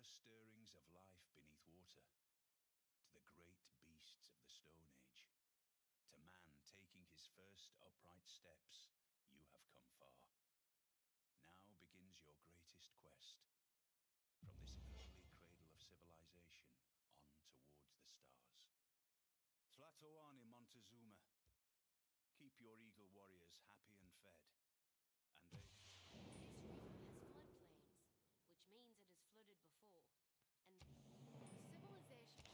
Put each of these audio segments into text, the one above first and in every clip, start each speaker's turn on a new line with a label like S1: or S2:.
S1: first stirrings of life beneath water, to the great beasts of the Stone Age, to man taking his first upright steps, you have come far. Now begins your greatest quest, from this early cradle of civilization on towards the stars. Tlatoani Montezuma, keep your eagle warriors happy and fed, and they...
S2: This river has floodplains, which means it has flooded before, and civilization...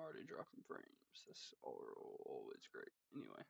S3: already dropping frames. That's always great. Anyway.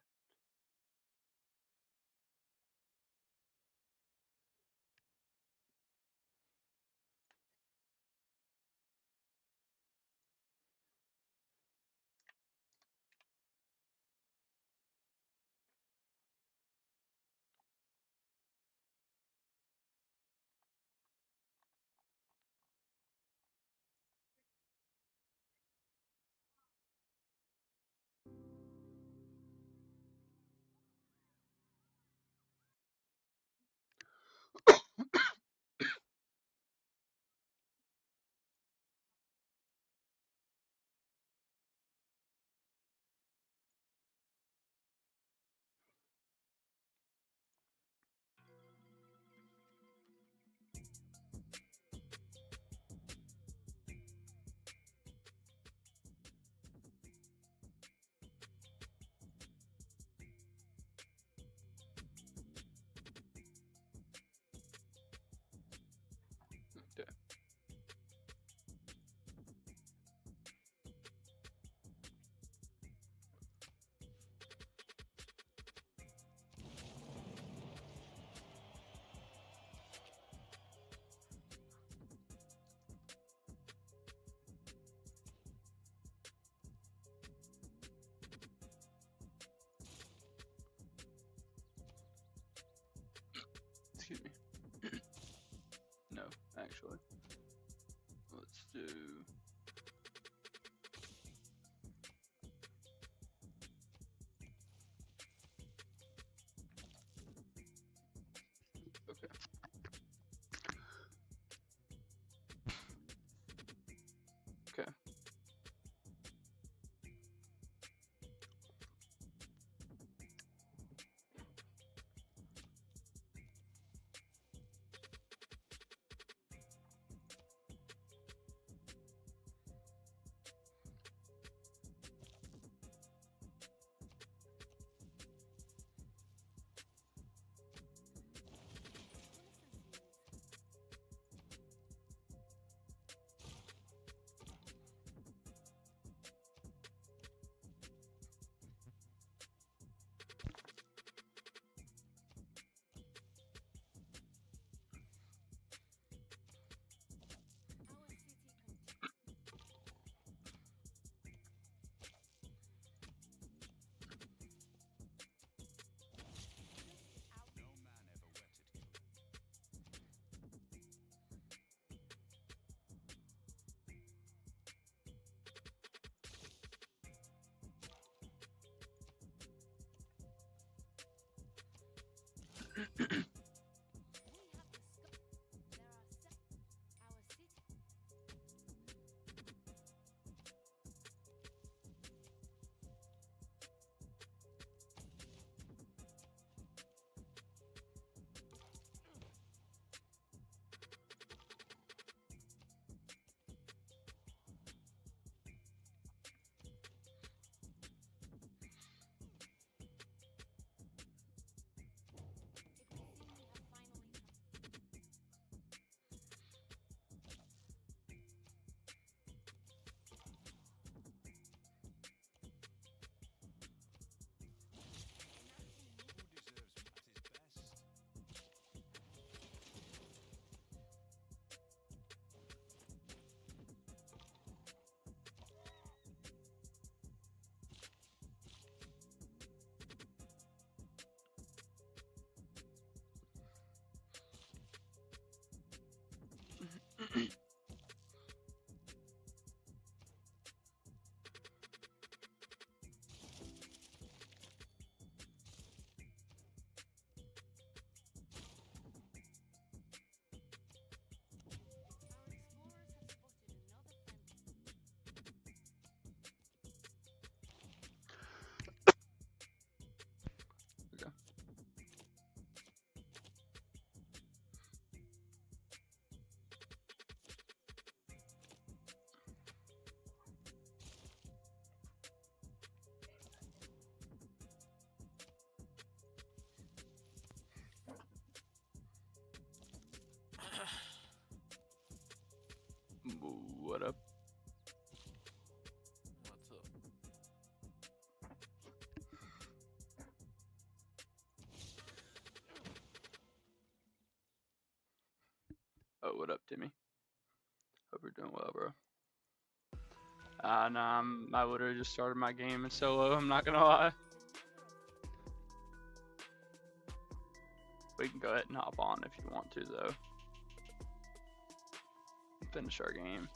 S3: Okay. Excuse me. No, actually. Let's do... Okay. Okay. what up, Timmy? Hope you're doing well, bro. Nah, I literally just started my game in solo, I'm not gonna lie. We can go ahead and hop on if you want to, though. Finish our game.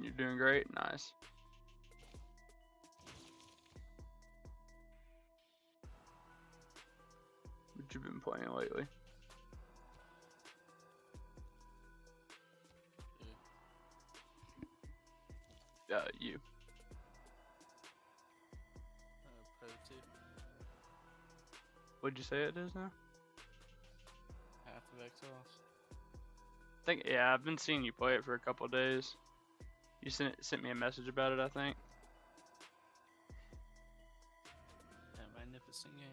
S3: You're doing great, nice. What you been playing lately? You.
S4: Pro 2.
S3: What'd you say it is now?
S4: Half of Exhaust.
S3: Yeah, I've been seeing you play it for a couple of days. You sent me a message about it, I think.
S4: That magnificent game.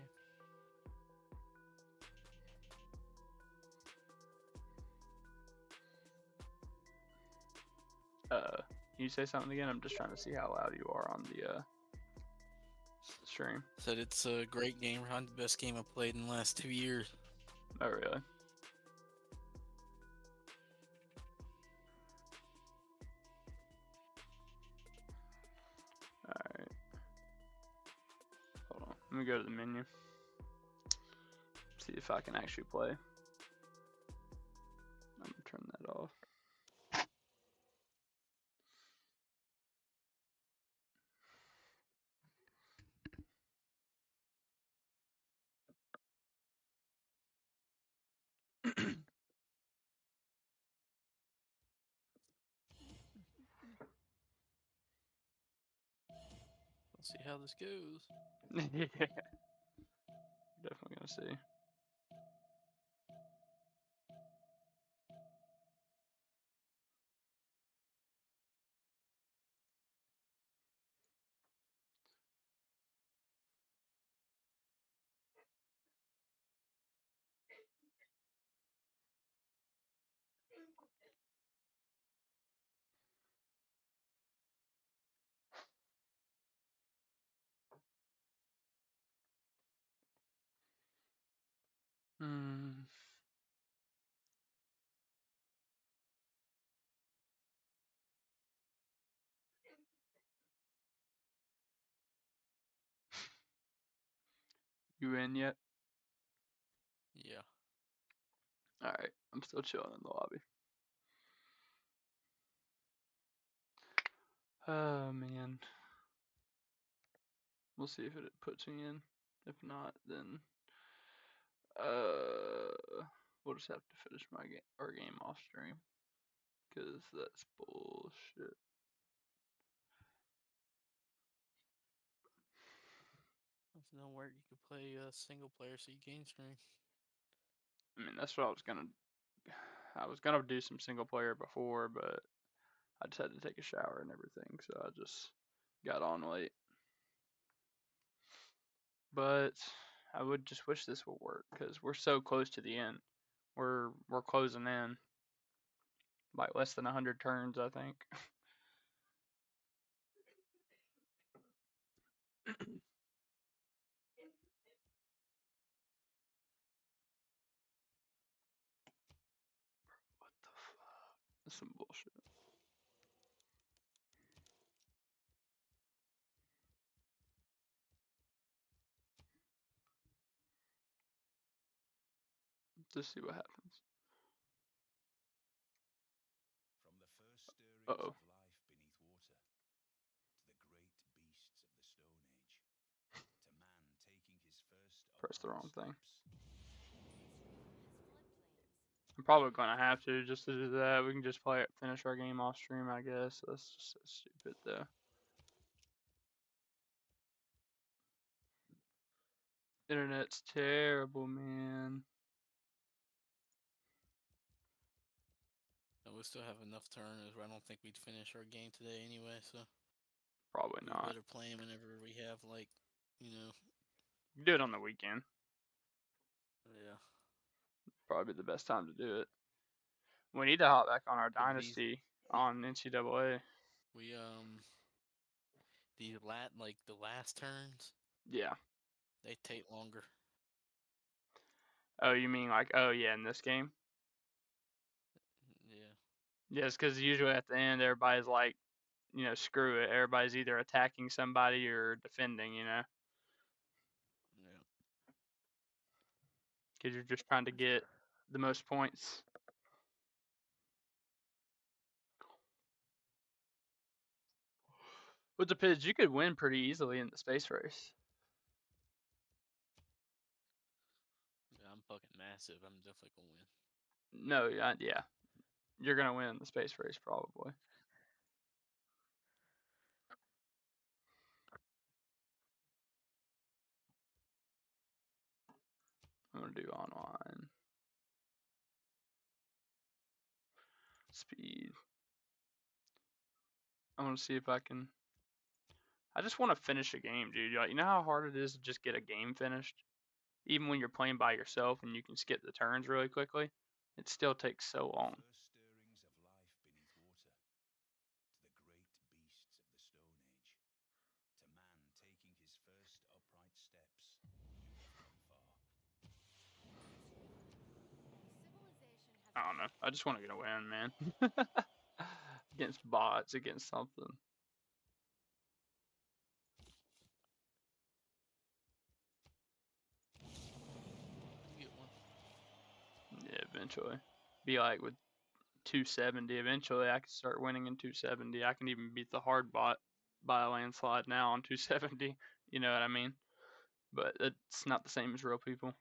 S3: Can you say something again? I'm just trying to see how loud you are on the stream.
S4: Said it's a great game. Probably the best game I've played in the last 2 years.
S3: Oh, really? Alright. Hold on. Let me go to the menu. See if I can actually play. I'm gonna turn that off.
S4: Let's see how this goes.
S3: Yeah. Definitely gonna see. You in yet?
S4: Yeah.
S3: Alright, I'm still chilling in the lobby. Oh man. We'll see if it puts me in. If not, then we'll just have to finish our game off stream. Cause that's bullshit.
S4: If it don't work, you could play single player so you gain strength.
S3: I mean, that's what I was gonna do some single player before, but I just had to take a shower and everything, so I just got on late. But I would just wish this would work because we're so close to the end. We're closing in, like less than 100 turns, I think. What the fuck? That's some bullshit. Just see what happens.
S1: From the first stirrings
S3: Uh-oh.
S1: of life beneath water, to the great beasts of the Stone Age, to man taking his first
S3: Press the wrong thing.
S1: steps.
S3: I'm probably gonna have to just to do that. We can just finish our game off stream, I guess. That's just so stupid though. Internet's terrible, man.
S4: And we still have enough turners where I don't think we'd finish our game today anyway, so
S3: Probably
S4: we
S3: not.
S4: better play them whenever we have, like, you know.
S3: You do it on the weekend.
S4: Yeah.
S3: Probably the best time to do it. We need to hop back on our
S4: But
S3: dynasty on NCAA.
S4: We the last turns,
S3: Yeah.
S4: they take longer.
S3: Oh, you mean like, oh yeah, in this game?
S4: Yeah.
S3: Yes, because usually at the end, everybody's like, you know, screw it. Everybody's either attacking somebody or defending, you know,
S4: Yeah.
S3: because you're just trying to get the most points. With the Pids, you could win pretty easily in the space race.
S4: Yeah, I'm fucking massive. I'm definitely gonna win.
S3: No, yeah, you're gonna win in the space race probably. I'm gonna do online speed. I want to see if I can. I just want to finish a game, dude. Like, you know how hard it is to just get a game finished, even when you're playing by yourself and you can skip the turns really quickly. It still takes so long.
S1: First stirrings of life beneath water, to the great beasts of the Stone Age, to man taking his first upright steps, you have come far.
S2: Civilization has
S3: I don't know. I just want to get a win, man. Against bots, against something.
S4: Get one.
S3: Yeah, eventually. Be like with 270. Eventually, I can start winning in 270. I can even beat the hard bot by a landslide now on 270. You know what I mean? But it's not the same as real people.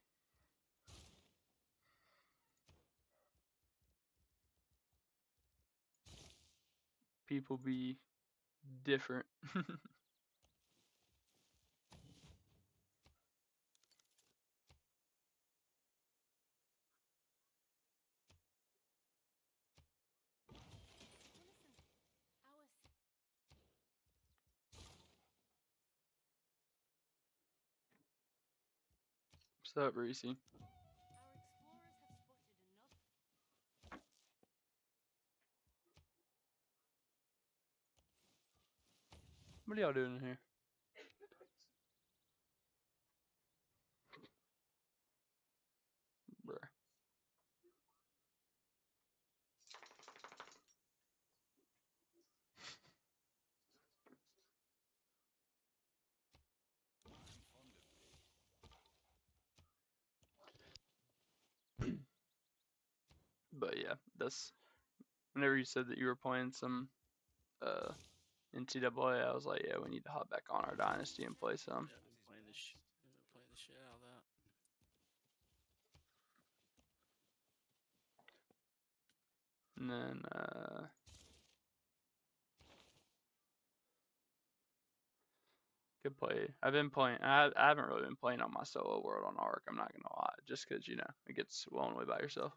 S3: People be different. What's up, Reese?
S2: Our explorers have spotted enough.
S3: What are y'all doing in here? Bruh. But yeah, that's whenever you said that you were playing some NCAA, I was like, yeah, we need to hop back on our dynasty and play some.
S4: Yeah, I've been playing the shit out of that.
S3: And then could play. I've been playing. I haven't really been playing on my solo world on Ark. I'm not gonna lie, just because you know it gets lonely by yourself.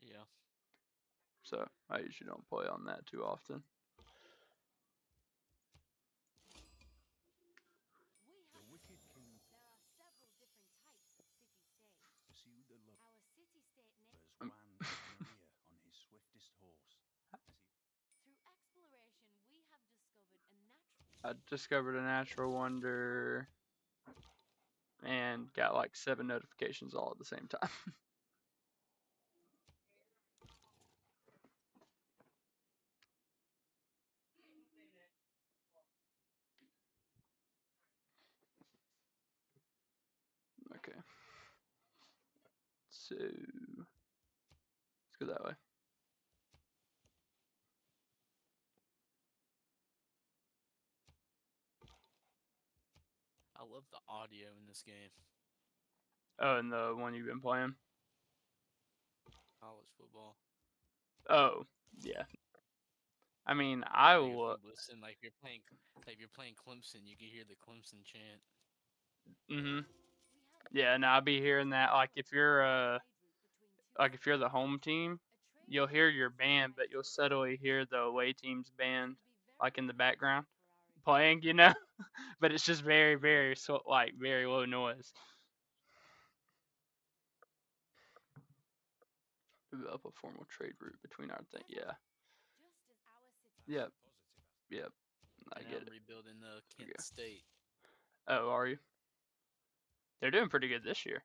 S4: Yeah.
S3: So I usually don't play on that too often.
S1: The wicked king
S2: There are several different types of city-states.
S1: pursued the lovers
S2: Our city-state name.
S1: Wan Meier on his swiftest horse.
S2: Through exploration, we have discovered a natural.
S3: I discovered a natural wonder and got like 7 notifications all at the same time. Okay. So let's go that way.
S4: I love the audio in this game.
S3: Oh, and the one you've been playing?
S4: College football.
S3: Oh, yeah. I mean, I
S4: Like if
S3: will.
S4: you listen, like if you're playing Clemson, you can hear the Clemson chant.
S3: Yeah, and I'll be hearing that. Like if you're the home team, you'll hear your band, but you'll subtly hear the away team's band, like in the background, playing. But it's just very, very like very low noise. Develop a formal trade route between our thing. Yeah. Yep. Yep. I
S4: And
S3: get
S4: I'm
S3: it.
S4: rebuilding Kent
S3: Okay.
S4: State.
S3: Oh, are you? They're doing pretty good this year.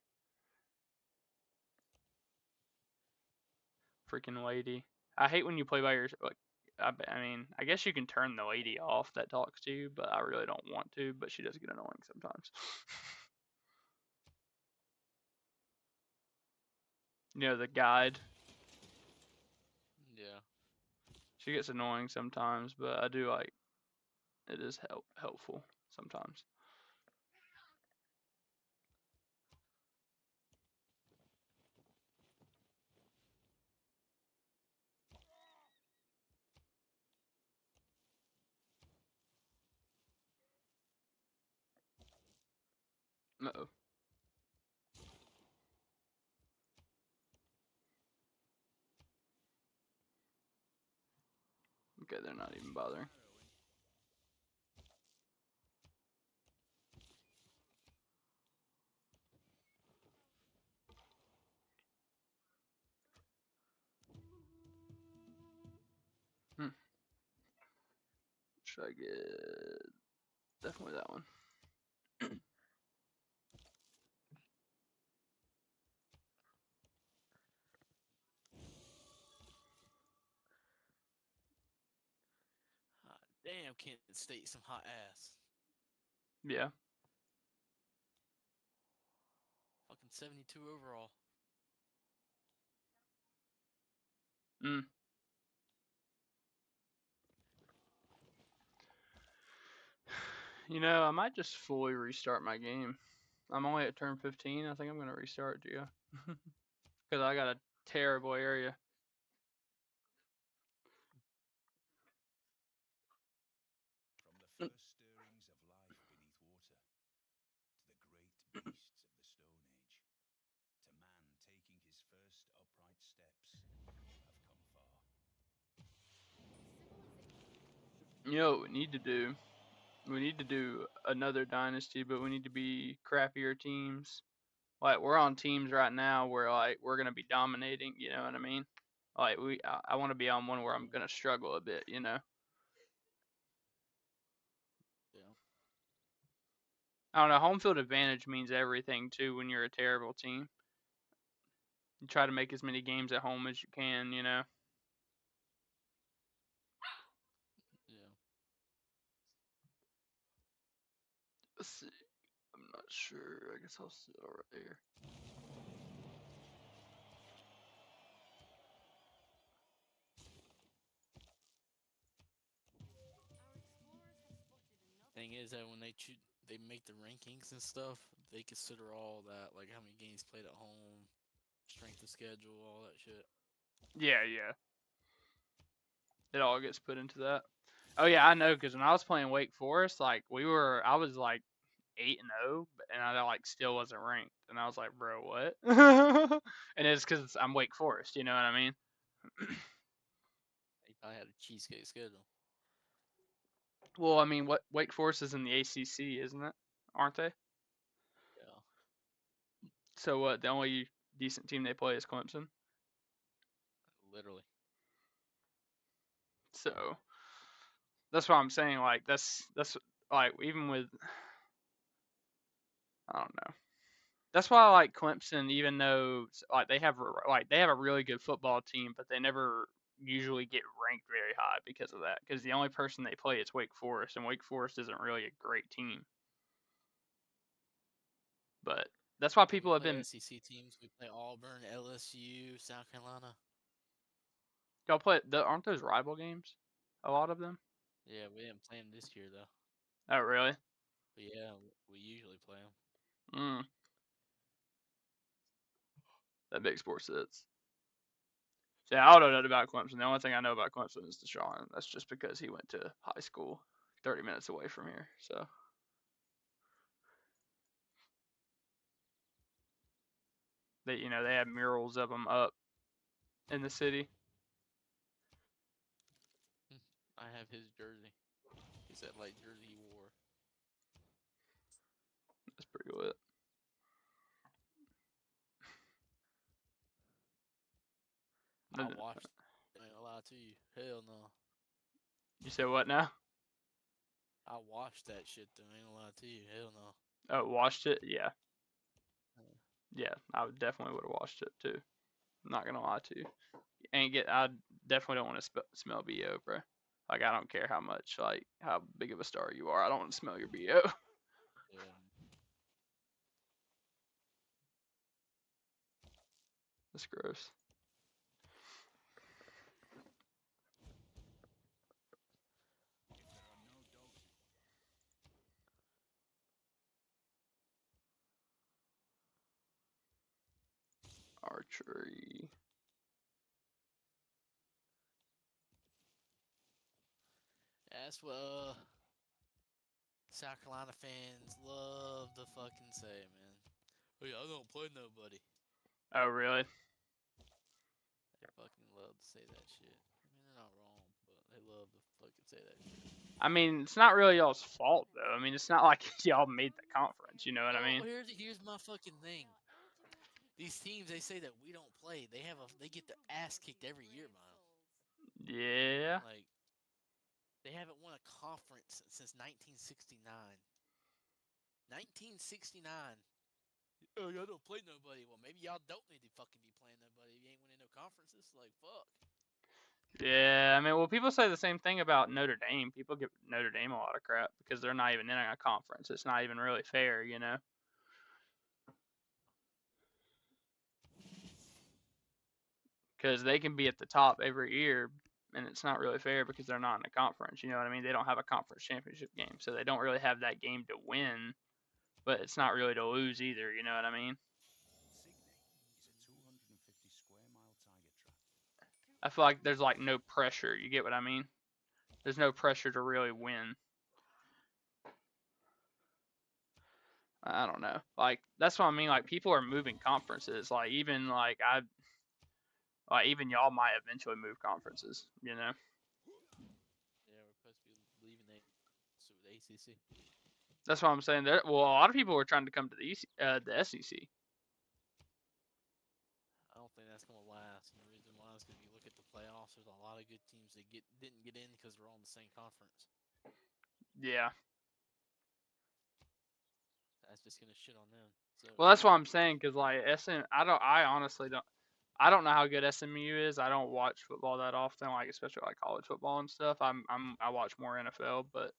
S3: Freaking lady. I hate when you play by yourself. Like, I mean, I guess you can turn the lady off that talks to you, but I really don't want to. But she does get annoying sometimes. The guide.
S4: Yeah.
S3: She gets annoying sometimes, but I do like it is helpful sometimes. Uh-oh. Okay, they're not even bothering. Should I get definitely that one?
S4: Damn, Kent State some hot ass.
S3: Yeah.
S4: Fucking 72 overall.
S3: I might just fully restart my game. I'm only at turn 15. I think I'm gonna restart, Gia, because I got a terrible area.
S1: From the first stirrings of life beneath water, to the great beasts of the Stone Age, to man taking his first upright steps, you have come far.
S3: You know what we need to do? We need to do another dynasty, but we need to be crappier teams. Like we're on teams right now where like we're gonna be dominating. You know what I mean? Like I want to be on one where I'm gonna struggle a bit.
S4: Yeah.
S3: I don't know. Home field advantage means everything too when you're a terrible team. You try to make as many games at home as you can.
S4: Yeah.
S3: Let's see. I'm not sure. I guess I'll sit right here.
S4: Thing is that when they make the rankings and stuff, they consider all that, like how many games played at home, strength of schedule, all that shit.
S3: Yeah, yeah. It all gets put into that. Oh yeah, I know. Because when I was playing Wake Forest, like I was like 8-0, and I like still wasn't ranked, and I was like, bro, what? And it's because I'm Wake Forest. You know what I mean?
S4: They probably had a cheesecake schedule.
S3: Well, I mean, what Wake Forest is in the ACC, isn't it? Aren't they?
S4: Yeah.
S3: So what? The only decent team they play is Clemson.
S4: Literally.
S3: So that's what I'm saying. Like that's like even with I don't know. That's why I like Clemson, even though like they have a really good football team, but they never usually get ranked very high because of that. Because the only person they play is Wake Forest, and Wake Forest isn't really a great team. But that's why people have been.
S4: SEC teams. We play Auburn, LSU, South Carolina.
S3: Y'all play? Aren't those rival games? A lot of them.
S4: Yeah, we didn't play them this year though.
S3: Oh really?
S4: But yeah, we usually play them.
S3: That makes more sense. So I don't know about Clemson. The only thing I know about Clemson is Deshaun. That's just because he went to high school 30 minutes away from here. So they have murals of him up in the city.
S4: I have his jersey. He's that light jersey he wore.
S3: That's pretty lit.
S4: I watched. I ain't gonna lie to you. Hell no.
S3: You said what now?
S4: I watched that shit though. I ain't gonna lie to you. Hell no.
S3: Oh, watched it? Yeah. Yeah, I definitely would have watched it too. I'm not gonna lie to you. I definitely don't want to smell BO, bro. Like I don't care how much, like how big of a star you are. I don't want to smell your BO.
S4: Yeah.
S3: That's gross. Archery.
S4: That's what South Carolina fans love to fucking say, man. Oh yeah, I don't play nobody.
S3: Oh really?
S4: They fucking love to say that shit. I mean, they're not wrong, but they love to fucking say that shit.
S3: I mean, it's not really y'all's fault though. I mean, it's not like y'all made the conference. You know what I mean?
S4: Here's my fucking thing. These teams, they say that we don't play. They get their ass kicked every year, man.
S3: Yeah.
S4: Like, they haven't won a conference since 1969. 1969. Oh, y'all don't play nobody. Well, maybe y'all don't need to fucking be playing nobody. You ain't winning no conferences. Like, fuck.
S3: Yeah, I mean, well, people say the same thing about Notre Dame. People give Notre Dame a lot of crap because they're not even in a conference. It's not even really fair, you know? Because they can be at the top every year, and it's not really fair because they're not in a conference. You know what I mean? They don't have a conference championship game, so they don't really have that game to win, but it's not really to lose either. You know what I mean? I feel like there's like no pressure. You get what I mean? There's no pressure to really win. I don't know. Like that's what I mean. Like people are moving conferences. Like even even y'all might eventually move conferences. You know.
S4: Yeah, we're supposed to be leaving the ACC.
S3: That's what I'm saying. Well, a lot of people were trying to come to the SEC.
S4: I don't think that's gonna last. And the reason why is because if you look at the playoffs, there's a lot of good teams that didn't get in because they're all in the same conference.
S3: Yeah.
S4: That's just gonna shit on them. So,
S3: Well, that's what I'm saying. Cause like I honestly don't. I don't know how good SMU is. I don't watch football that often, like especially like college football and stuff. I watch more NFL, but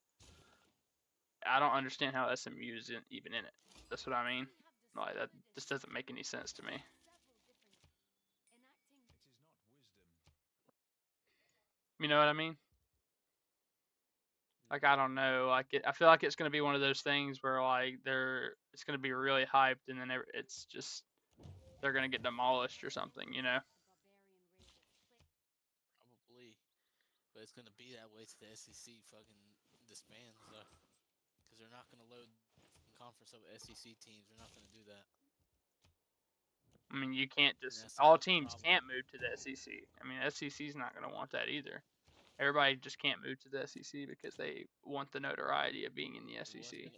S3: I don't understand how SMU is even in it. That's what I mean. Like that just doesn't make any sense to me. You know what I mean? Like I don't know. I feel like it's gonna be one of those things where like it's gonna be really hyped and then it's just they're gonna get demolished or something. You know?
S4: probably, but it's gonna be that way to the SEC fucking disbands though, because they're not gonna load conference of SEC teams. They're not gonna do that.
S3: I mean, you can't just all teams can't move to the SEC. I mean, SEC's not gonna want that either. Everybody just can't move to the SEC because they want the notoriety of being in the SEC.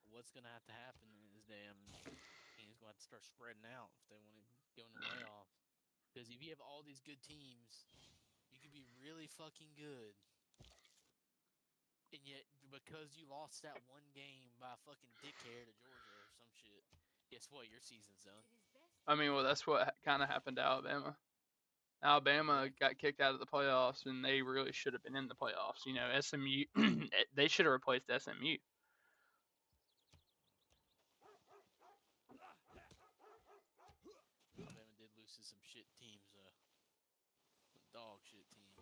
S4: What's gonna have to happen is damn teams gonna have to start spreading out if they want to go in the playoffs. Because if you have all these good teams, you could be really fucking good, and yet because you lost that one game by fucking dickhair to Georgia or some shit, guess what? Your season's done.
S3: I mean, well, that's what kind of happened to Alabama. Alabama got kicked out of the playoffs, and they really should have been in the playoffs. You know, SMU, they should have replaced SMU.
S4: Alabama did lose to some shit teams, some dog shit teams.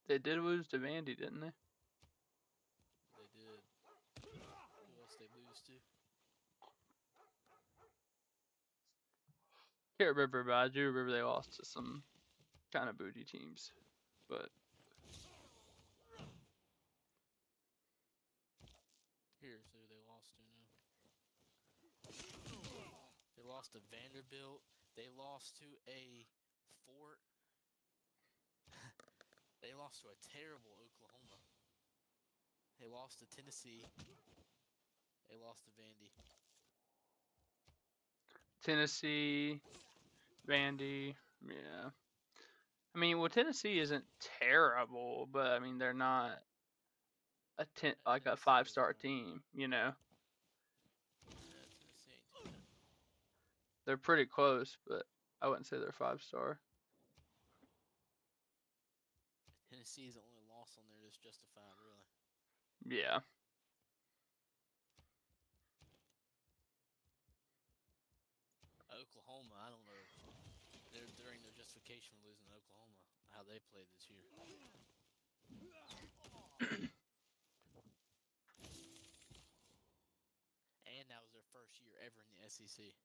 S3: They did lose to Vandy, didn't they?
S4: They did. Who else they lose to?
S3: Can't remember, but I do remember they lost to some kind of booty teams. But
S4: Here's who they lost to now. They lost to Vanderbilt. They lost to a Fort. They lost to a terrible Oklahoma. They lost to Tennessee. They lost to Vandy.
S3: Tennessee, Vandy, yeah. I mean, well, Tennessee isn't terrible, but I mean, they're not like a
S4: Tennessee is
S3: 5-star team, you know.
S4: Tennessee ain't too bad.
S3: They're pretty close, but I wouldn't say they're 5-star.
S4: Tennessee is the only loss on there that's justified, really.
S3: Yeah.
S4: Oklahoma, I don't know. There ain't no justification for losing to Oklahoma, how they played this year. And that was their first year ever in the SEC.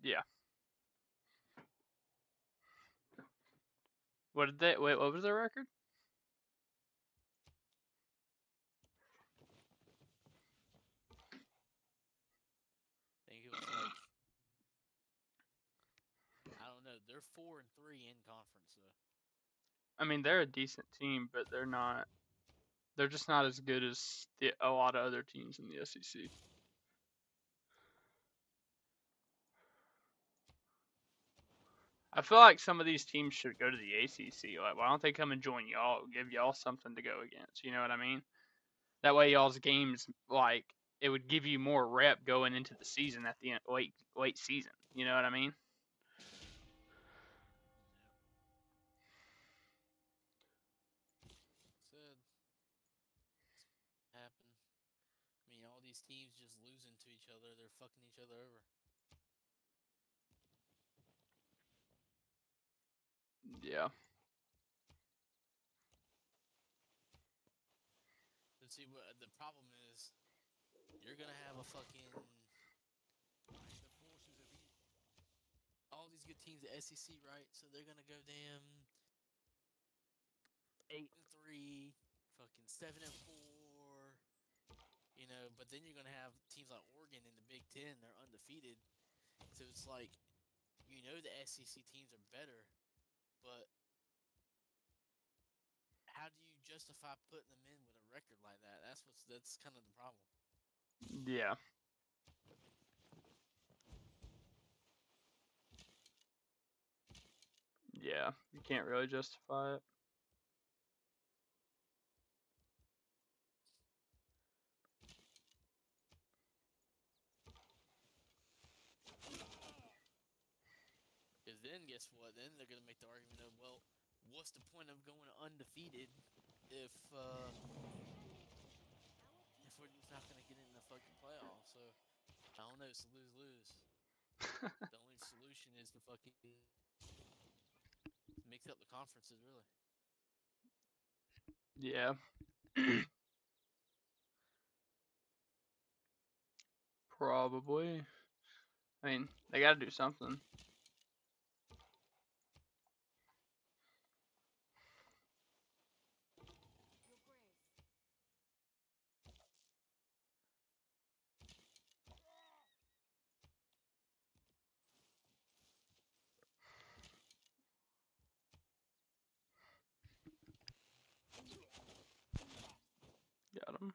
S3: Yeah. What did they? Wait, what was their record?
S4: I think it was like, I don't know. They're 4-3 in conference though.
S3: I mean, they're a decent team, but they're not. They're just not as good as a lot of other teams in the SEC. I feel like some of these teams should go to the ACC. Like, why don't they come and join y'all? Give y'all something to go against. You know what I mean? That way, y'all's games, like, it would give you more rep going into the season at the end, late season. You know what I mean?
S4: Said happen. I mean, all these teams just losing to each other. They're fucking each other over.
S3: Yeah.
S4: Let's see what the problem is. You're gonna have a fucking all these good teams at SEC, right? So they're gonna go damn 8-3, fucking 7-4. You know, but then you're gonna have teams like Oregon in the Big Ten. They're undefeated. So it's like, you know, the SEC teams are better, but how do you justify putting them in with a record like that? That's kind of the problem.
S3: Yeah. Yeah. You can't really justify it.
S4: Because then, guess what? Then they're gonna make the argument of, well, what's the point of going undefeated if we're just not gonna get in the fucking playoffs? So I don't know. It's a lose-lose. The only solution is to fucking mix up the conferences, really.
S3: Yeah. Probably. I mean, they got to do something. Got him.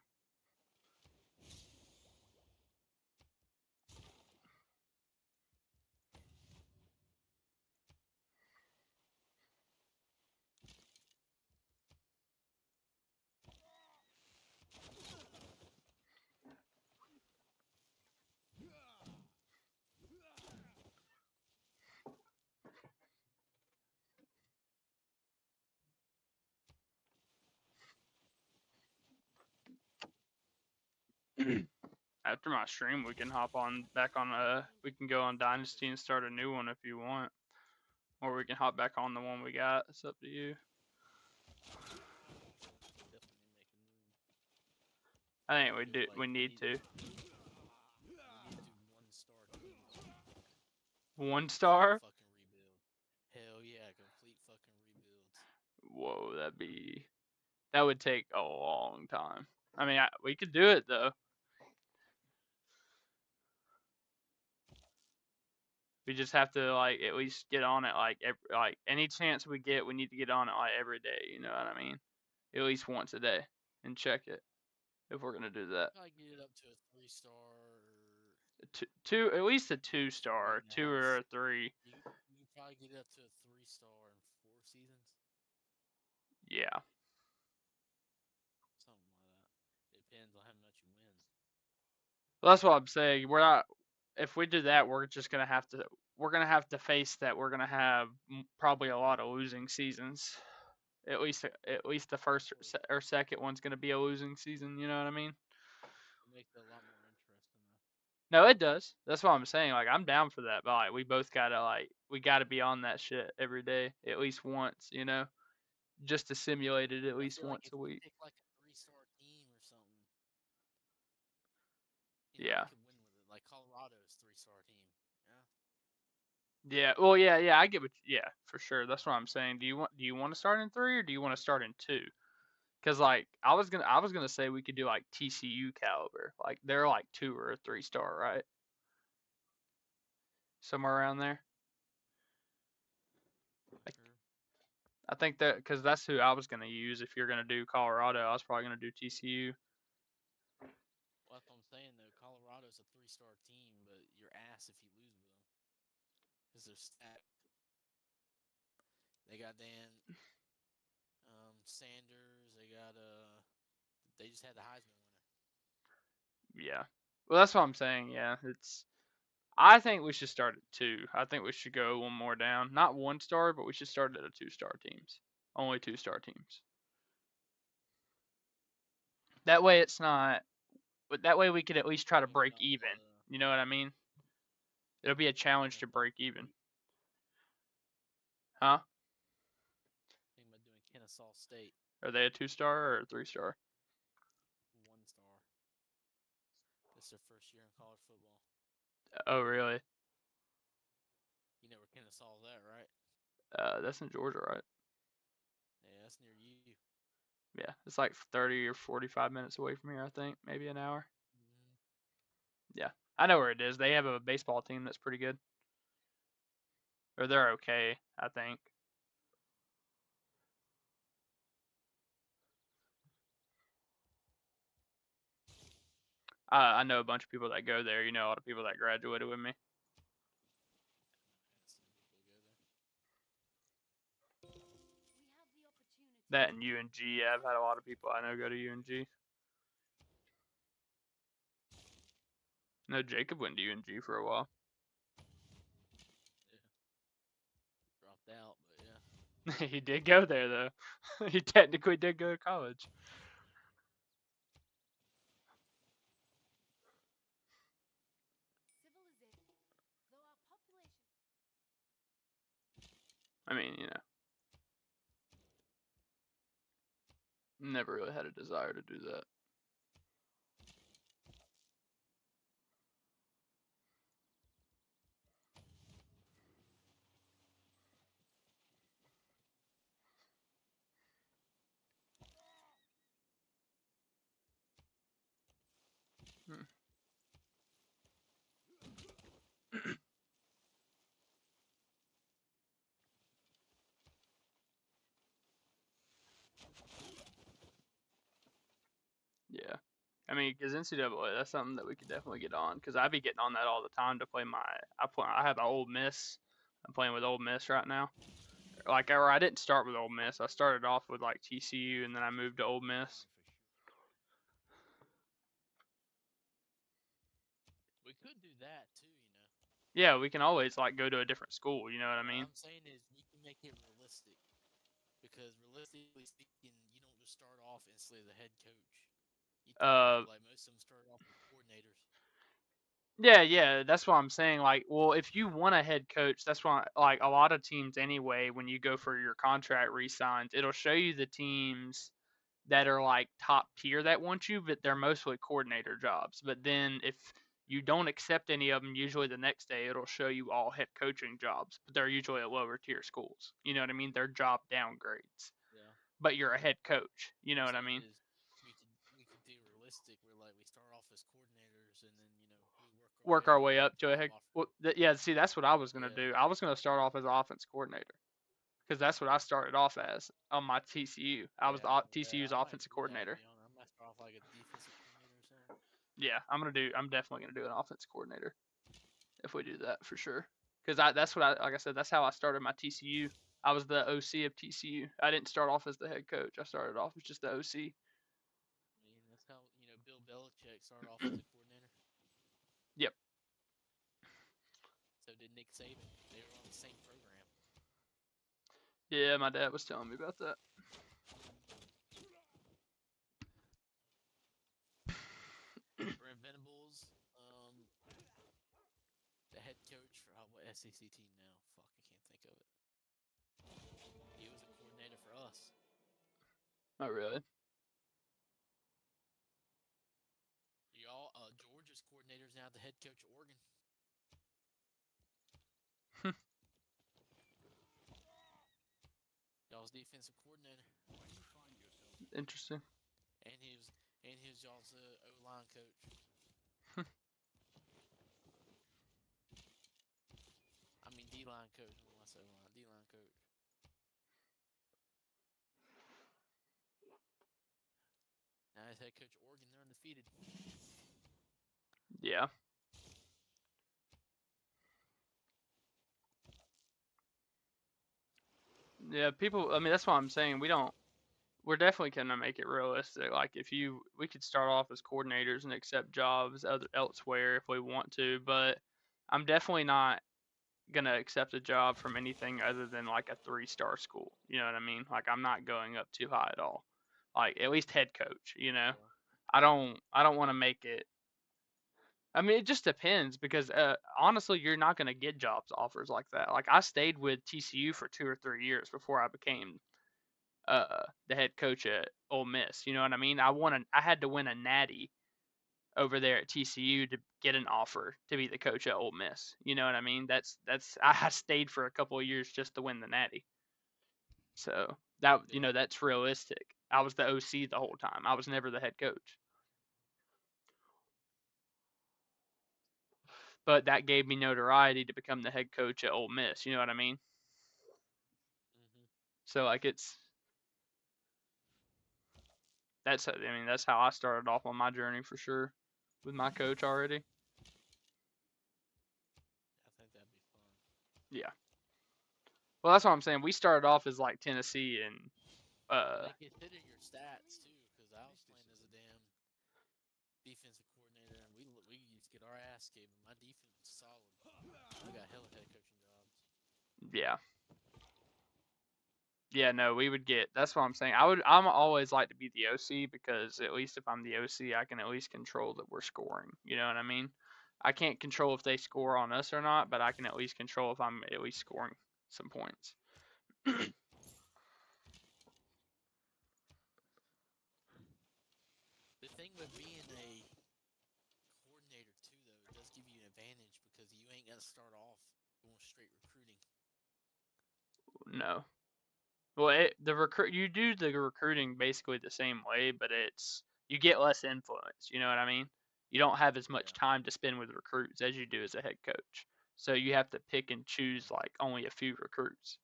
S3: After my stream, we can hop on back on we can go on Dynasty and start a new one if you want, or we can hop back on the one we got. It's up to you.
S4: Definitely make a new.
S3: I think we need to.
S4: We need to do 1-star teams.
S3: 1 star?
S4: Fucking rebuild. Hell yeah, complete fucking rebuilds.
S3: Whoa, that would take a long time. I mean, we could do it though. We just have to like at least get on it like any chance we get, we need to get on it like every day. You know what I mean? At least once a day and check it if we're gonna do that.
S4: Probably get it up to a 3-star.
S3: Two, at least a 2 star,
S4: 3.5.
S3: 2 or a 3.
S4: You can probably get it up to a 3-star in 4 seasons.
S3: Yeah.
S4: Something like that. Depends on how much you win.
S3: Well, that's what I'm saying. We're not. If we do that, we're just gonna have to. We're gonna have to face that. We're gonna have probably a lot of losing seasons. At least the first or second one's gonna be a losing season. You know what I mean?
S4: It makes it a lot more interesting though.
S3: No, it does. That's what I'm saying. Like I'm down for that, but like we both gotta we gotta be on that shit every day, at least once. You know, just to simulate it at
S4: I
S3: least
S4: feel like
S3: once
S4: if
S3: a
S4: we
S3: week.
S4: pick like a 3-star team or something,
S3: Yeah.
S4: we could win with it. Like Colorado's 3-star team. Yeah.
S3: Yeah. Well, yeah. I get what. Yeah, for sure. That's what I'm saying. Do you want to start in 3 or do you want to start in 2? Because like I was gonna say we could do like TCU caliber, like they're like 2 or a 3-star, right? Somewhere around there.
S4: Sure.
S3: I think that because that's who I was gonna use. If you're gonna do Colorado, I was probably gonna do TCU.
S4: Well, that's what I'm saying though. Colorado's a 3-star team, but you're ass if you lose with them because they're stacked. They got Dan Sanders. They just had the Heisman winner.
S3: Yeah. Well, that's what I'm saying. Yeah, I think we should start at 2. I think we should go one more down. Not 1 star, but we should start at a 2-star teams. Only 2-star teams. That way it's not. But that way we could at least try to break even. You know what I mean? It'll be a challenge to break even. Huh?
S4: Thinking about doing Kennesaw State.
S3: Are they a 2-star or a 3-star?
S4: 1-star. This is their first year in college football.
S3: Oh, really?
S4: You know where Kennesaw's at, right?
S3: That's in Georgia, right?
S4: Yeah, that's near you.
S3: Yeah, it's like 30 or 45 minutes away from here, I think. Maybe an hour. Yeah, I know where it is. They have a baseball team that's pretty good. Or they're okay, I think. I know a bunch of people that go there. You know, a lot of people that graduated with me. That and UNG. I've had a lot of people I know go to UNG. No, Jacob went to UNG for a while.
S4: Yeah. Dropped out, but yeah.
S3: He did go there though. He technically did go to college. I mean, you know, never really had a desire to do that. Yeah. I mean, because NCAA, that's something that we could definitely get on. Because I be getting on that all the time to play I have an Ole Miss. I'm playing with Ole Miss right now. Like, or I didn't start with Ole Miss. I started off with like TCU, and then I moved to Ole Miss.
S4: we could do that too, you know.
S3: Yeah, we can always like go to a different school. You know what I mean?
S4: What I'm saying is we can make it realistic, because realistically speaking, you don't just start off instantly as a head coach. Like most of them start off as coordinators.
S3: Yeah, that's what I'm saying. Like, well, if you want a head coach, that's why, like, a lot of teams anyway, when you go for your contract re-signs, it'll show you the teams that are like top tier that want you, but they're mostly coordinator jobs. But then if you don't accept any of them. Usually the next day it'll show you all head coaching jobs, but they're usually at lower tier schools. You know what I mean? They're job downgrades.
S4: Yeah.
S3: But you're a head coach. You know
S4: What
S3: what I
S4: I'm saying
S3: mean?
S4: is we could do realistic where like we start off as coordinators and then we
S3: Work our
S4: get
S3: way up to a
S4: job
S3: head.
S4: offer.
S3: Well, yeah, see, that's what I was gonna
S4: Yeah.
S3: do. I was gonna start off as an offense coordinator because that's what I started off as on my TCU. I was TCU's
S4: I might
S3: offensive
S4: do that. To
S3: coordinator.
S4: be honest, I might start off like a defensive coordinator or something.
S3: Yeah, I'm definitely gonna do an offense coordinator if we do that for sure. Because that's what like I said, that's how I started my TCU. I was the OC of TCU. I didn't start off as the head coach. I started off as just the OC.
S4: I mean, that's how Bill Belichick started off as a coordinator.
S3: Yep.
S4: So did Nick Saban. They were on the same program.
S3: Yeah, my dad was telling me about that.
S4: Brent Venables, the head coach for what SEC team now? Fuck, I can't think of it. He was a coordinator for us.
S3: Oh, really?
S4: Georgia's coordinator's now the head coach of Oregon. Y'all's defensive coordinator.
S3: Interesting.
S4: And he was y'all's O-line coach. I mean D-line coach. I don't want to say O-line. D-line coach. Now he's head coach of Oregon. They're undefeated.
S3: Yeah. Yeah, people. I mean, that's what I'm saying. We're definitely gonna make it realistic. Like, we could start off as coordinators and accept jobs elsewhere if we want to, but I'm definitely not gonna accept a job from anything other than like a 3-star school. You know what I mean? Like, I'm not going up too high at all. Like, at least head coach.
S4: Yeah.
S3: I don't want to make it. I mean, it just depends because honestly, you're not gonna get jobs offers like that. Like, I stayed with TCU for 2 or 3 years before I became the head coach at Ole Miss. You know what I mean? I had to win a natty over there at TCU to get an offer to be the coach at Ole Miss. You know what I mean? I stayed for a couple of years just to win the natty. So that's realistic. I was the OC the whole time. I was never the head coach. But that gave me notoriety to become the head coach at Ole Miss. You know what I mean?
S4: Mm-hmm.
S3: So like that's how I started off on my journey for sure with my coach already.
S4: I think that'd be fun.
S3: Yeah. Well, that's what I'm saying. We started off as like Tennessee and
S4: They consider your stats too, because I was playing as a damn defensive coordinator, and we used to get our ass kicked. But my defense was solid. I got hella head coaching jobs.
S3: yeah. Yeah, no, we would get. That's what I'm saying. I'm always like to be the OC because at least if I'm the OC, I can at least control that we're scoring. You know what I mean? I can't control if they score on us or not, but I can at least control if I'm at least scoring some points.
S4: The thing with being a coordinator too, though, it does give you an advantage because you ain't got to start off going straight recruiting.
S3: No. Well, you do the recruiting basically the same way, but you get less influence. You know what I mean? You don't have as much time to spend with recruits as you do as a head coach. So you have to pick and choose like only a few recruits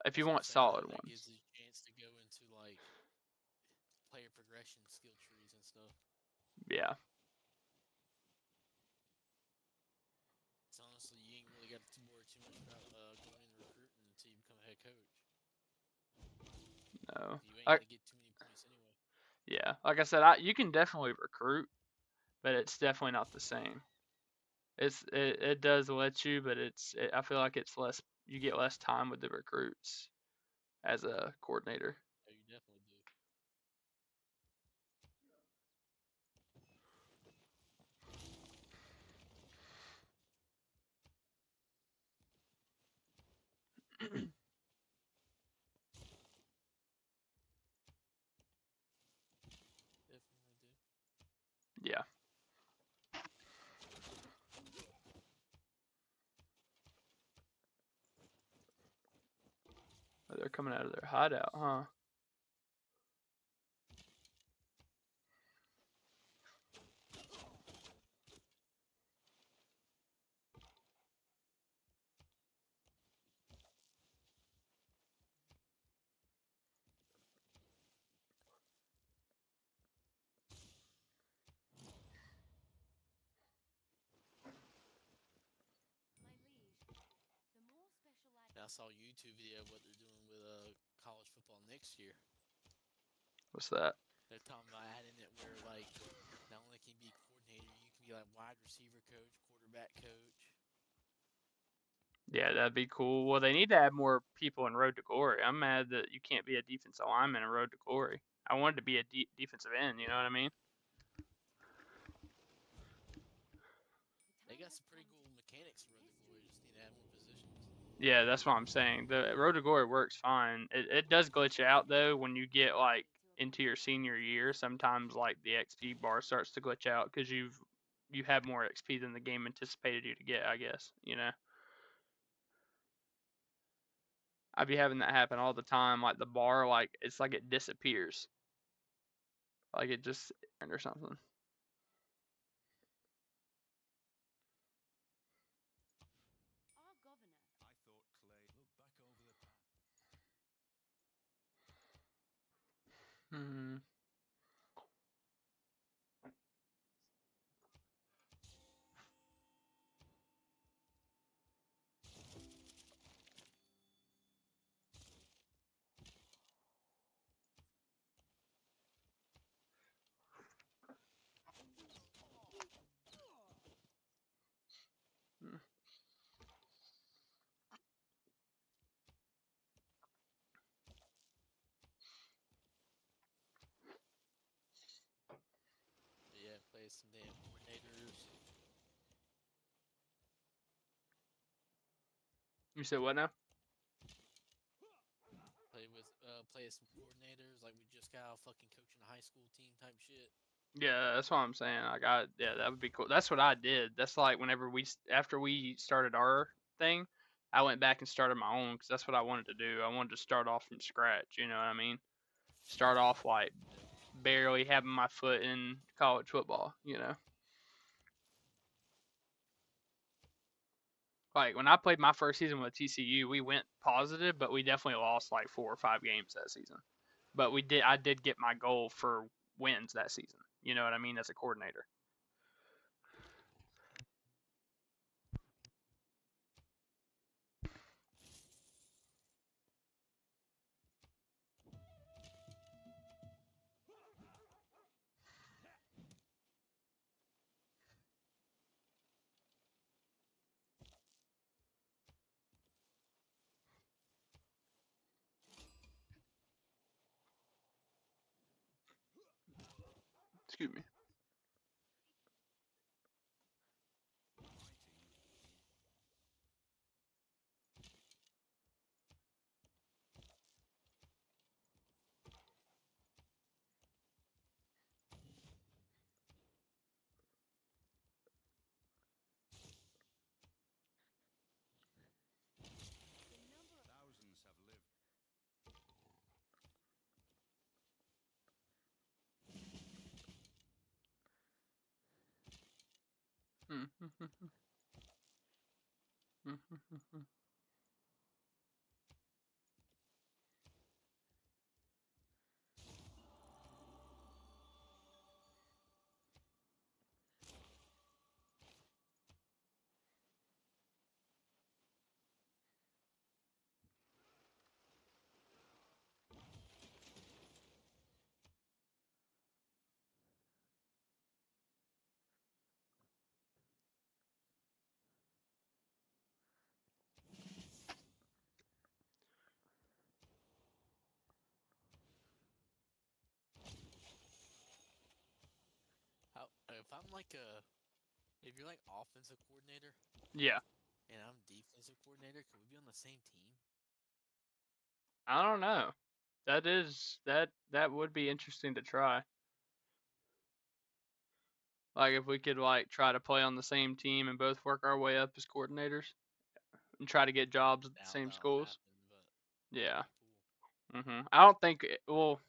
S3: if you want solid ones.
S4: That gives you a chance to go into like player progression skill trees and stuff.
S3: Yeah.
S4: So honestly, you ain't really got to worry too much about going into recruiting until you become a head coach.
S3: No.
S4: You ain't gonna get too many points anyway.
S3: Yeah, like I said, you can definitely recruit, but it's definitely not the same. It does let you, but I feel like it's less. You get less time with the recruits as a coordinator.
S4: Yeah, you definitely do.
S3: Yeah. coming out of their hideout, huh?
S2: My liege, the more special
S4: I saw a YouTube video of what they're doing with college football next year.
S3: What's that?
S4: They're talking about adding it where like not only can you be coordinator, you can be like wide receiver coach, quarterback coach.
S3: Yeah, that'd be cool. Well, they need to add more people in Road to Glory. I'm mad that you can't be a defensive lineman in Road to Glory. I wanted to be a defensive end, you know what I mean?
S4: They got some pretty cool mechanics in Road to Glory. Just need to add more positions.
S3: Yeah, that's what I'm saying. The Road to Glory works fine. It does glitch out, though, when you get, like, into your senior year. Sometimes, like, the XP bar starts to glitch out because you have more XP than the game anticipated you to get, I guess, you know? I be having that happen all the time. Like, the bar, like, it's like it disappears. Like, it just, or something.
S2: Our governor.
S1: I thought Clay. Look back over the past.
S3: Hmm.
S4: But yeah, play some damn coordinators.
S3: You said what now?
S4: Play some coordinators like we just got out fucking coaching a high school team type shit.
S3: Yeah, that's what I'm saying. Yeah, that would be cool. That's what I did. That's like whenever after we started our thing, I went back and started my own because that's what I wanted to do. I wanted to start off from scratch. You know what I mean? Start off like barely having my foot in college football. You know, like when I played my first season with TCU, we went positive, but we definitely lost like 4 or 5 games that season. But I did get my goal for wins that season. You know what I mean? As a coordinator. Excuse me.
S1: Thousands have lived.
S4: If you're like offensive coordinator
S3: Yeah.
S4: and I'm defensive coordinator, could we be on the same team?
S3: I don't know. That would be interesting to try. Like if we could like try to play on the same team and both work our way up as coordinators and try to get jobs at the same schools.
S4: Happen, but
S3: Yeah. I don't think. Well,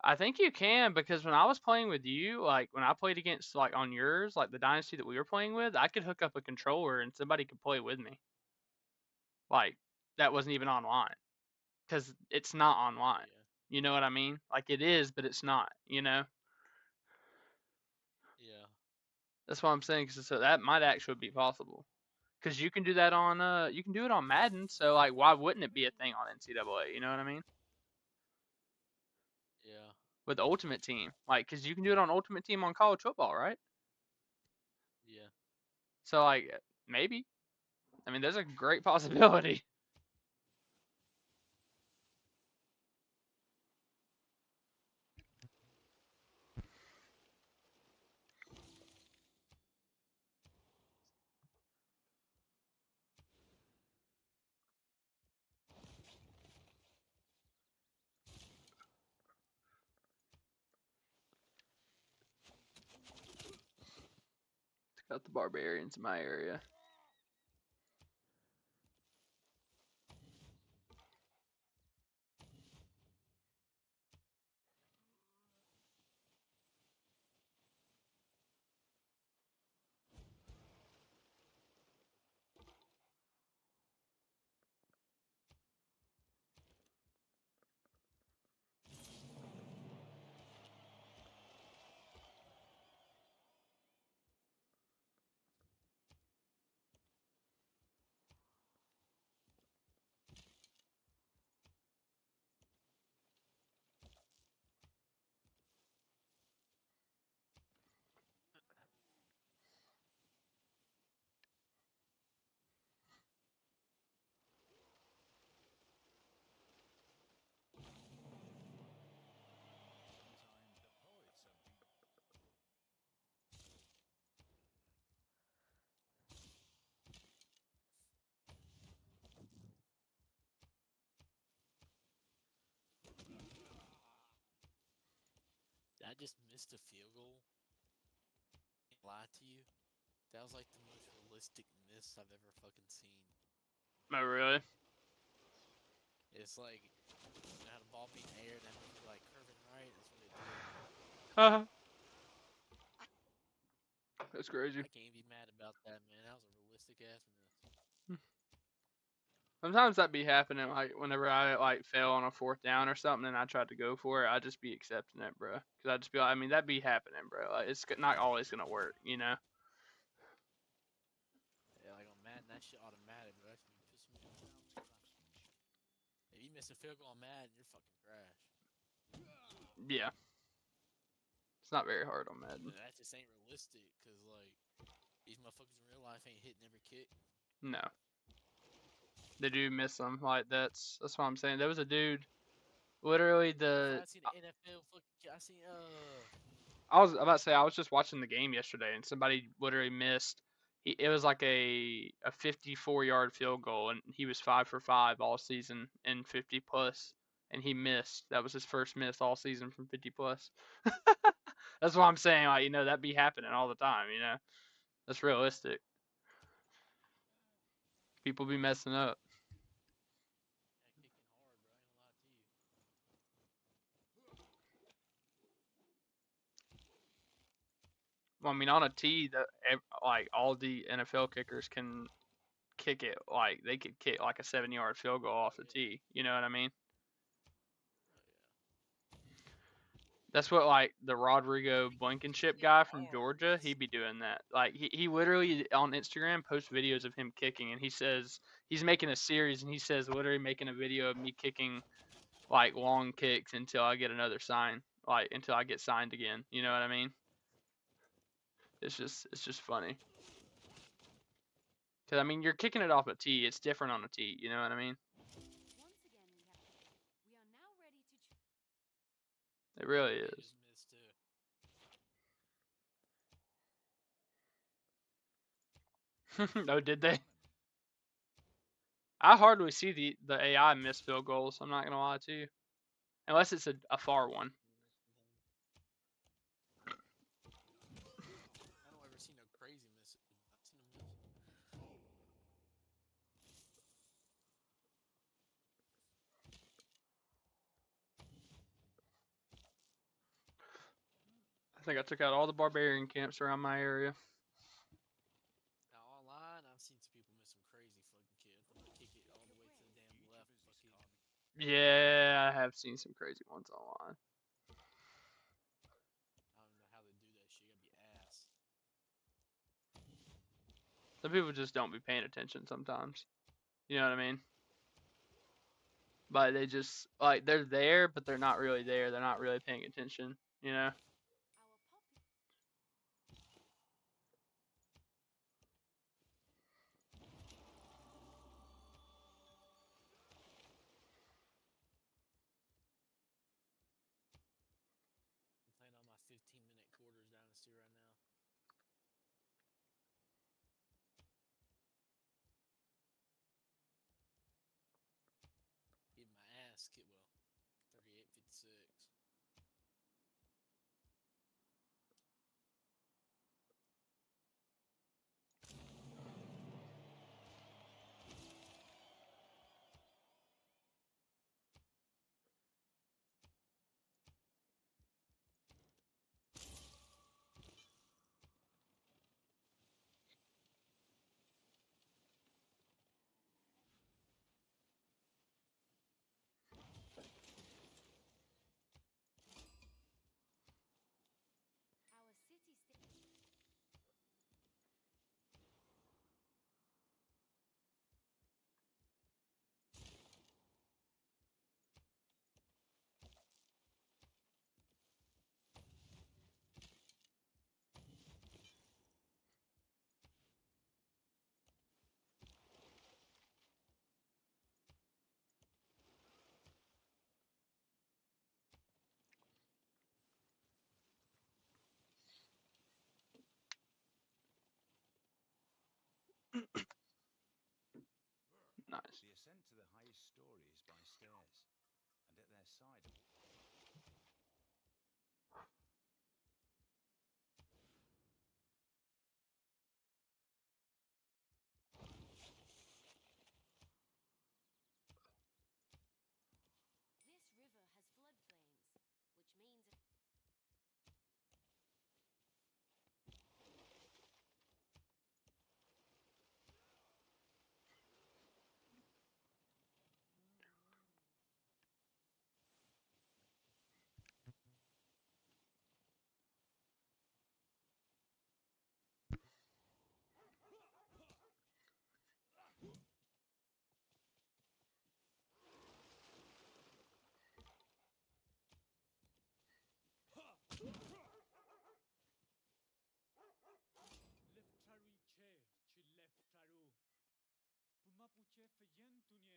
S3: I think you can because when I was playing with you, like when I played against like on yours, like the dynasty that we were playing with, I could hook up a controller and somebody could play with me. Like that wasn't even online because it's not online.
S4: Yeah.
S3: You know what I mean? Like it is, but it's not. You know.
S4: Yeah.
S3: That's what I'm saying. So that might actually be possible. Because you can do that on you can do it on Madden. So like, why wouldn't it be a thing on NCAA? You know what I mean?
S4: Yeah.
S3: With Ultimate Team, like, because you can do it on Ultimate Team on college football, right?
S4: Yeah.
S3: So like, maybe. I mean, there's a great possibility. Got the barbarians in my area.
S4: I just missed a field goal. Can't lie to you. That was like the most realistic miss I've ever fucking seen.
S3: Oh really?
S4: It's like, you know how the ball being aired and then like curving right. That's what it did.
S3: That's crazy.
S4: I can't be mad about that, man. That was a realistic ass miss.
S3: Sometimes that be happening, like whenever I like fail on a fourth down or something, and I tried to go for it, I just be accepting it, bro. Cause I just be like, I mean, that be happening, bro. Like it's not always gonna work, you know.
S4: Yeah, like on Madden, that shit automatic, bro. That should be pissing me off. If you miss a field goal on Madden, you're fucking trash.
S3: Yeah. It's not very hard on Madden.
S4: That just ain't realistic, cause like these motherfuckers in real life ain't hitting every kick.
S3: No. They do miss them. Like that's what I'm saying. There was a dude, literally
S4: I seen the NFL fucking. I seen
S3: I was about to say I was just watching the game yesterday, and somebody literally missed. It was like a 54-yard field goal, and he was 5 for 5 all season in 50 plus, and he missed. That was his first miss all season from 50 plus. That's what I'm saying. Like that be happening all the time. That's realistic. People be messing up.
S4: kicking hard, bro. I ain't gonna lie to you.
S3: Well, I mean, on a tee, like all the NFL kickers can kick it. Like they could kick like a 7-yard field goal off the tee. You know what I mean? That's what like the Rodrigo Blankenship guy from Georgia, he'd be doing that. Like he literally on Instagram posts videos of him kicking, and he says he's making a series, and he says literally making a video of me kicking like long kicks until I get another sign, like until I get signed again. You know what I mean? It's just funny. Cause I mean you're kicking it off a tee, it's different on a tee. You know what I mean?
S2: Once again, we are now ready to.
S3: It really
S4: They
S3: is.
S4: just missed too.
S3: Oh, did they? I hardly see the AI miss field goals. I'm not gonna lie to you, unless it's a far one.
S4: I don't ever see no crazy misses. I've seen them miss.
S3: think I took out all the barbarian camps around my area.
S4: Now online, I've seen some people miss some crazy fucking kills. I'm gonna kick it all the way to the damn left. Fucking.
S3: Yeah, I have seen some crazy ones online.
S4: I don't know how they do that shit. You gotta be ass.
S3: Some people just don't be paying attention sometimes. You know what I mean? But they just like they're there, but they're not really there. They're not really paying attention. You know?
S4: I'm playing on my 15-minute quarters dynasty right now. Getting my ass kicked. Well, 38-56.
S2: Our city
S3: Nice.
S1: The ascent to the highest story is by stairs, and at their side.
S2: This river has floodplains, which means it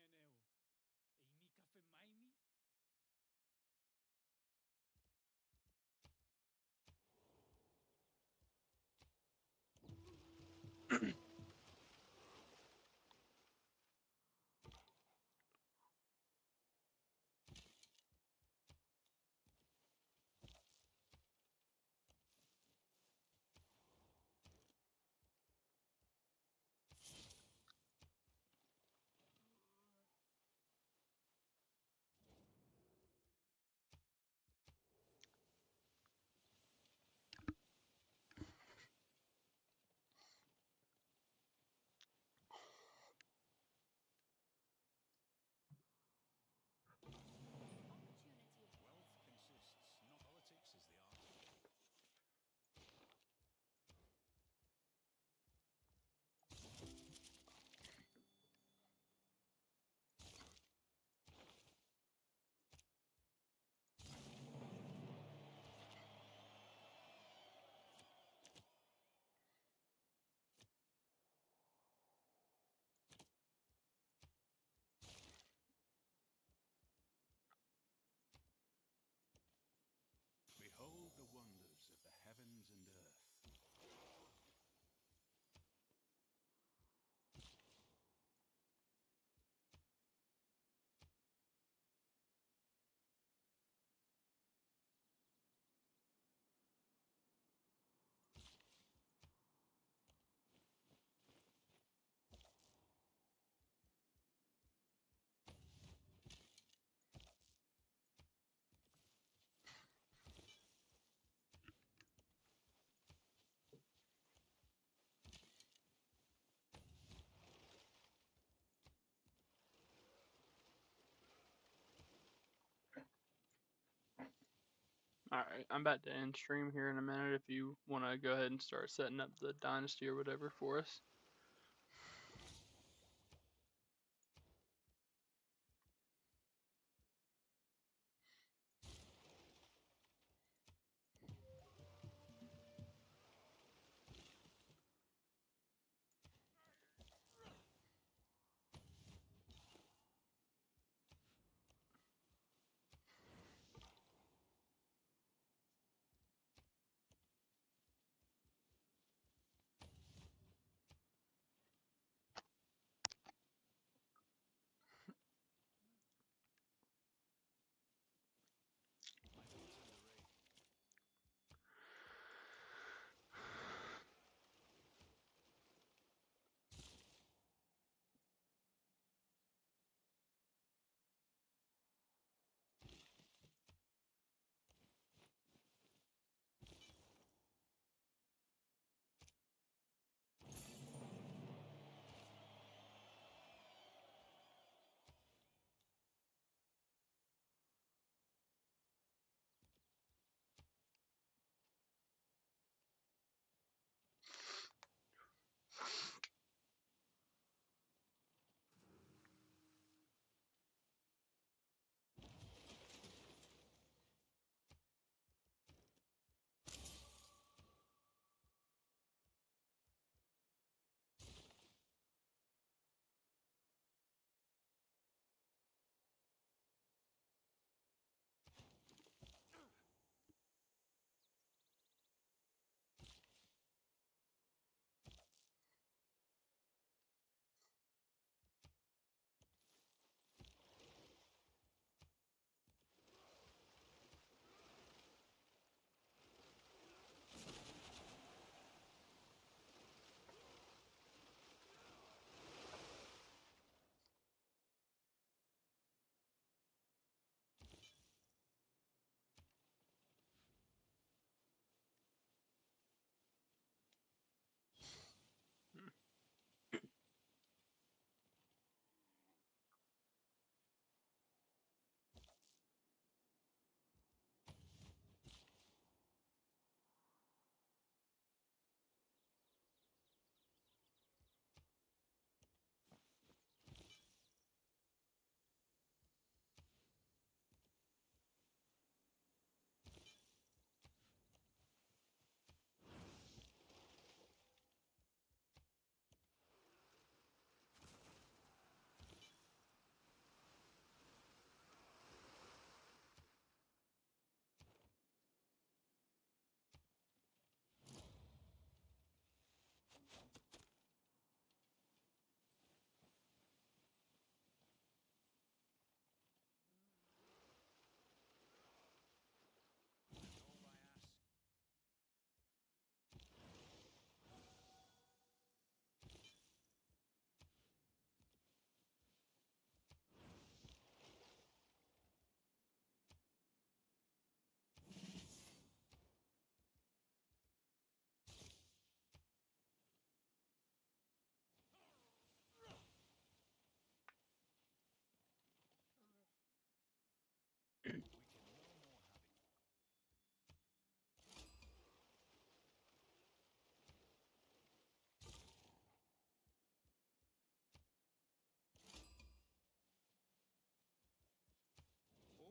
S3: Alright, I'm about to end stream here in a minute if you want to go ahead and start setting up the dynasty or whatever for us.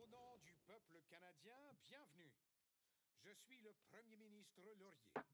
S5: Au nom du peuple canadien, bienvenue. Je suis le Premier ministre Laurier.